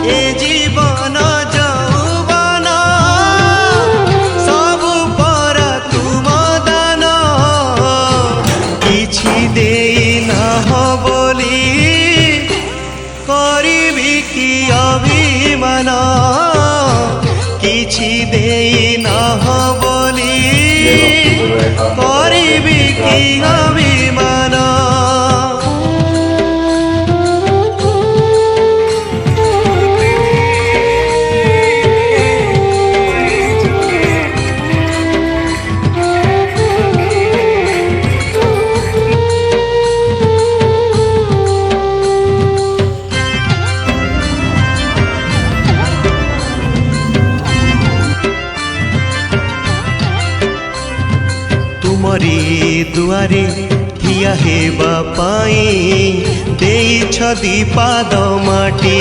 ए जीवन जौवन सबु पर तुम दान किछि देई नाह बोली करिबी कि अभिमान किछि देई नाह बोली करिबी कि अभिमान। तुमरी दुआरे ठिया हेबा पाई देइछ दी पाद माटी।